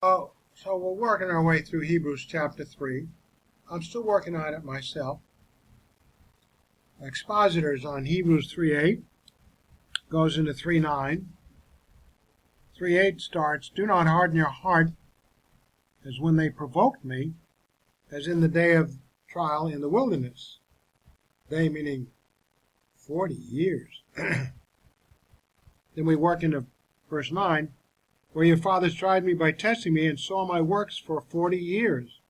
So we're working our way through Hebrews chapter 3. I'm still working on it myself. Expositors on Hebrews 3:8 goes into 3:9. 3:8 starts, "Do not harden your heart as when they provoked me, as in the day of trial in the wilderness." They meaning 40 years. Then we work into verse 9, "Where your fathers tried me by testing me and saw my works for 40 years.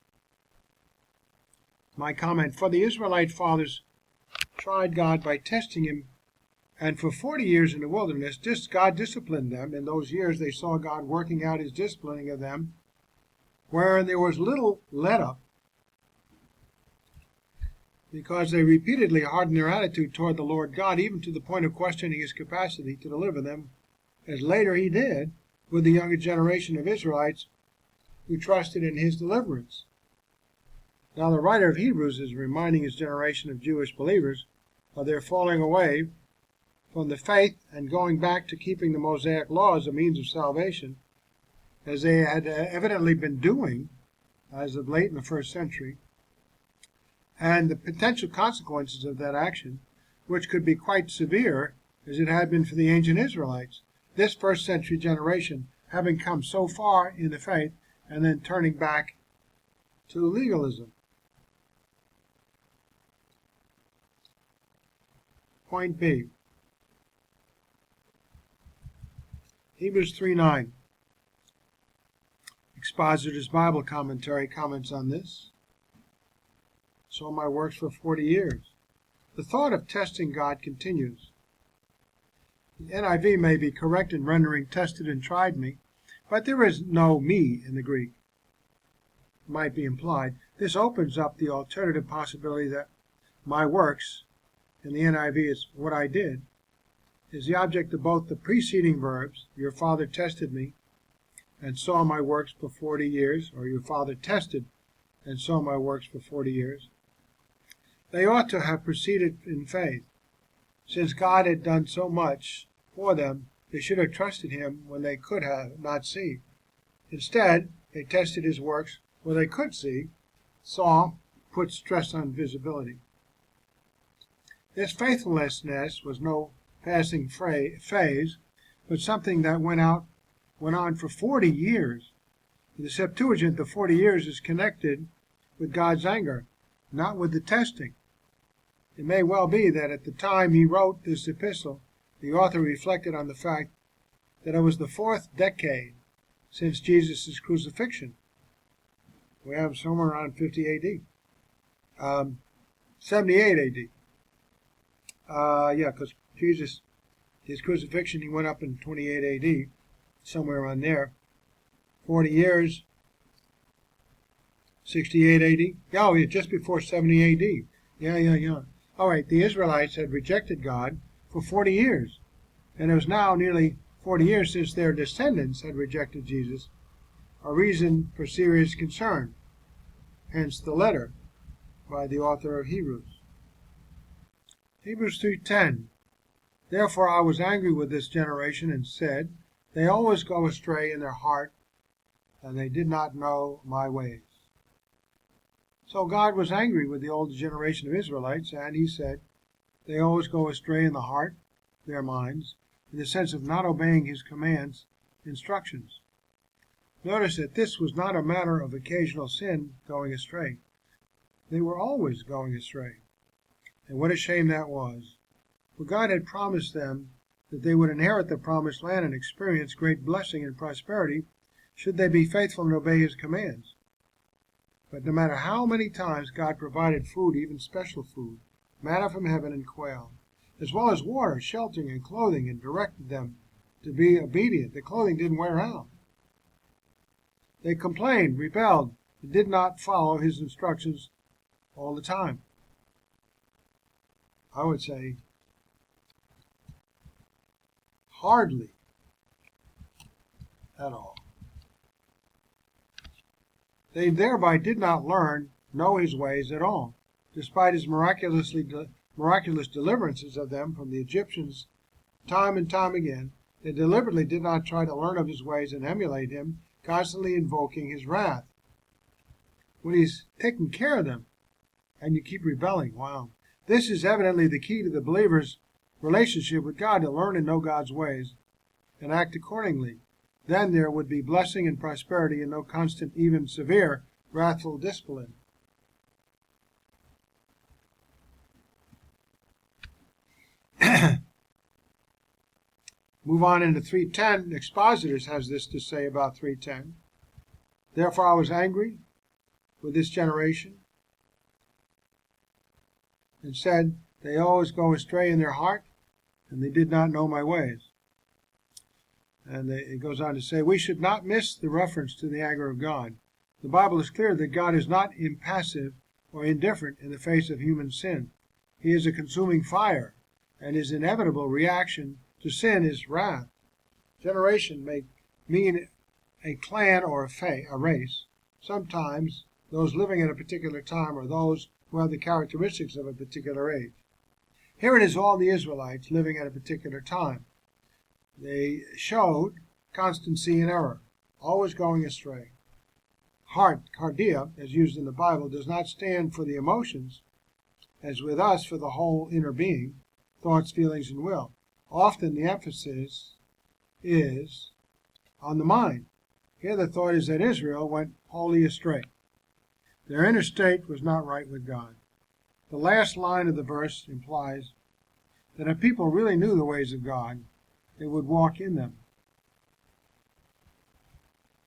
My comment, for the Israelite fathers tried God by testing him, and for 40 years in the wilderness, God disciplined them. In those years they saw God working out his disciplining of them, wherein there was little let up, because they repeatedly hardened their attitude toward the Lord God, even to the point of questioning his capacity to deliver them, as later he did with the younger generation of Israelites who trusted in his deliverance." Now the writer of Hebrews is reminding his generation of Jewish believers of their falling away from the faith and going back to keeping the Mosaic law as a means of salvation, as they had evidently been doing as of late in the first century, and the potential consequences of that action, which could be quite severe, as it had been for the ancient Israelites, this first century generation having come so far in the faith and then turning back to legalism. Point B. Hebrews 3:9. Expositor's Bible Commentary comments on this. "Saw my works for 40 years. The thought of testing God continues. The NIV may be correct in rendering tested and tried me, but there is no me in the Greek. It might be implied. This opens up the alternative possibility that my works, in the NIV is what I did, is the object of both the preceding verbs, your father tested me and saw my works for 40 years, or your father tested and saw my works for 40 years. They ought to have proceeded in faith. Since God had done so much for them, they should have trusted him when they could have not see. Instead, they tested his works where they could see, saw, put stress on visibility. This faithlessness was no passing phase, but something that went on for 40 years. In the Septuagint, the 40 years is connected with God's anger, not with the testing. It may well be that at the time he wrote this epistle, the author reflected on the fact that it was the 4th decade since Jesus' crucifixion. We have somewhere around 50 A.D. 78 A.D. Because Jesus, his crucifixion, he went up in 28 A.D., somewhere around there. 40 years, 68 A.D. Oh, yeah, just before 70 A.D. Yeah. All right, the Israelites had rejected God for 40 years, and it was now nearly 40 years since their descendants had rejected Jesus, a reason for serious concern. Hence the letter by the author of Hebrews. Hebrews 3:10. "Therefore I was angry with this generation and said, they always go astray in their heart, and they did not know my ways." So God was angry with the older generation of Israelites, and he said, they always go astray in the heart, their minds, in the sense of not obeying his commands, instructions. Notice that this was not a matter of occasional sin going astray. They were always going astray. And what a shame that was. For God had promised them that they would inherit the promised land and experience great blessing and prosperity should they be faithful and obey his commands. But no matter how many times God provided food, even special food, manna from heaven and quail, as well as water, shelter, and clothing, and directed them to be obedient, the clothing didn't wear out. They complained, rebelled, and did not follow his instructions all the time. I would say hardly at all. They thereby did not know his ways at all, despite his miraculous deliverances of them from the Egyptians time and time again. They deliberately did not try to learn of his ways and emulate him, constantly invoking his wrath. When he's taking care of them, and you keep rebelling. Wow. This is evidently the key to the believer's relationship with God, to learn and know God's ways and act accordingly. Then there would be blessing and prosperity and no constant, even severe, wrathful discipline. Move on into 3:10. Expositors has this to say about 3:10. Therefore I was angry with this generation, and said, they always go astray in their heart, and they did not know my ways. And it goes on to say, we should not miss the reference to the anger of God. The Bible is clear that God is not impassive or indifferent in the face of human sin. He is a consuming fire, and his inevitable reaction to sin is wrath. Generation may mean a clan or a race. Sometimes those living at a particular time or those who have the characteristics of a particular age. Here it is all the Israelites living at a particular time. They showed constancy in error, always going astray. Cardia, as used in the Bible, does not stand for the emotions, as with us for the whole inner being, thoughts, feelings, and will. Often the emphasis is on the mind. Here the thought is that Israel went wholly astray. Their inner state was not right with God. The last line of the verse implies that if people really knew the ways of God, they would walk in them.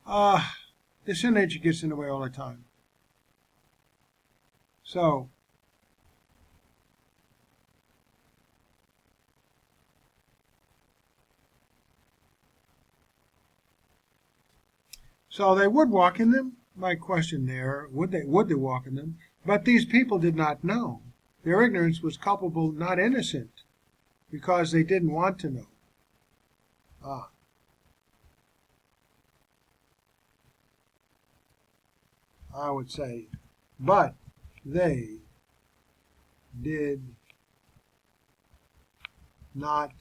The sin nature gets in the way all the time. So they would walk in them. My question there, would they walk in them? But these people did not know. Their ignorance was culpable, not innocent, because they didn't want to know. I would say, but they did not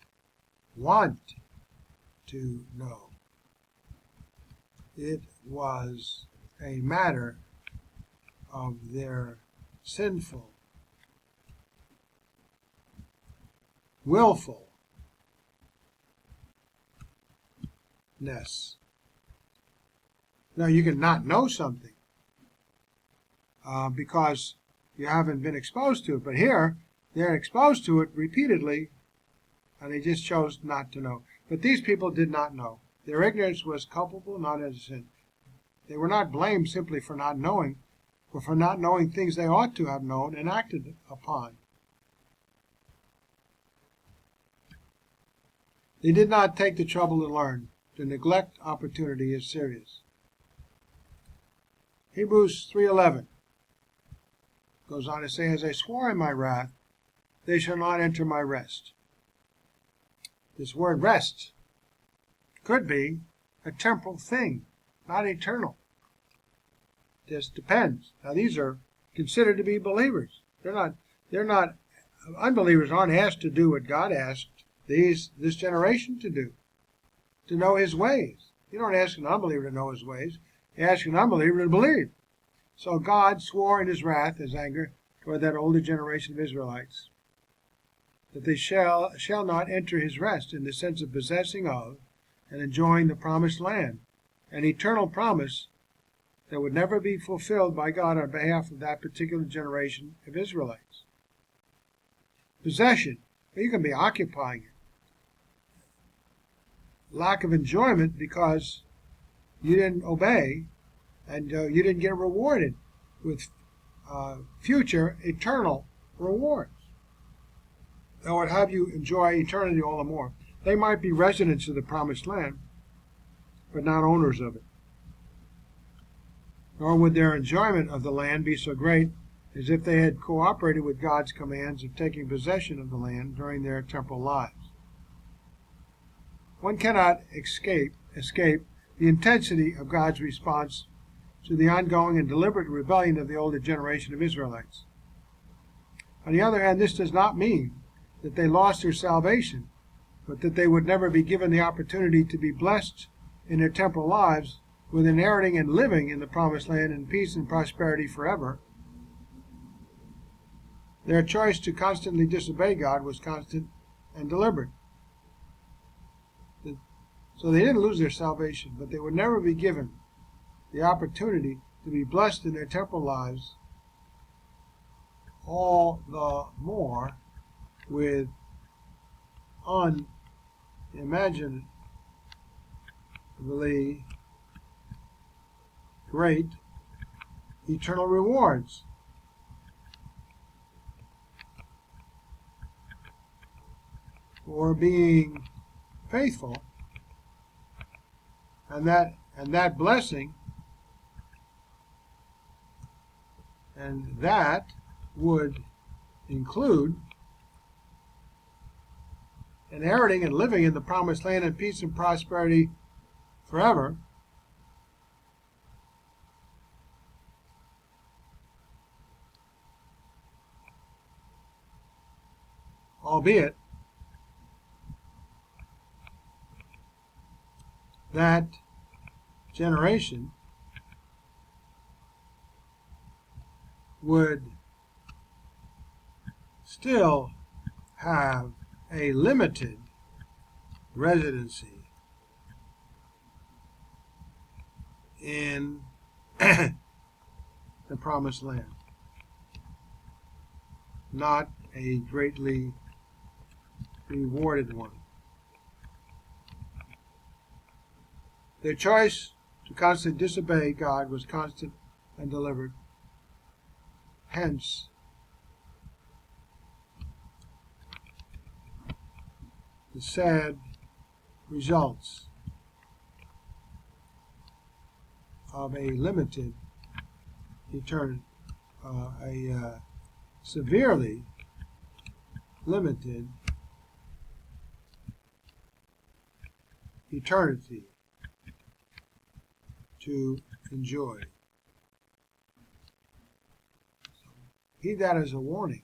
want to know. It was a matter of their sinful, willfulness. Now, you can not know something because you haven't been exposed to it, but here they're exposed to it repeatedly, and they just chose not to know. But these people did not know. Their ignorance was culpable, not innocent. They were not blamed simply for not knowing, but for not knowing things they ought to have known and acted upon. They did not take the trouble to learn. The neglect opportunity is serious. Hebrews 3:11 goes on to say, as I swore in my wrath, they shall not enter my rest. This word rest could be a temporal thing, not eternal. Just depends. Now these are considered to be believers. They're not unbelievers aren't asked to do what God asked this generation to do, to know his ways. You don't ask an unbeliever to know his ways. You ask an unbeliever to believe. So God swore in his wrath, his anger, toward that older generation of Israelites, that they shall not enter his rest in the sense of possessing of and enjoying the promised land, an eternal promise that would never be fulfilled by God on behalf of that particular generation of Israelites. Possession, you can be occupying it. Lack of enjoyment because you didn't obey and you didn't get rewarded with future eternal rewards that would have you enjoy eternity all the more. They might be residents of the promised land, but not owners of it. Nor would their enjoyment of the land be so great as if they had cooperated with God's commands of taking possession of the land during their temporal lives. One cannot escape the intensity of God's response to the ongoing and deliberate rebellion of the older generation of Israelites. On the other hand, this does not mean that they lost their salvation, but that they would never be given the opportunity to be blessed in their temporal lives with inheriting and living in the promised land in peace and prosperity forever, their choice to constantly disobey God was constant and deliberate. So they didn't lose their salvation, but they would never be given the opportunity to be blessed in their temporal lives, all the more with unimaginably great eternal rewards. For being faithful, and that blessing, and that would include inheriting and living in the promised land in peace and prosperity forever, albeit that generation would still have a limited residency in the promised land, not a greatly rewarded one. Their choice to constantly disobey God was constant and deliberate. Hence, the sad results of a limited eternity, a severely limited eternity to enjoy. Heed that as a warning.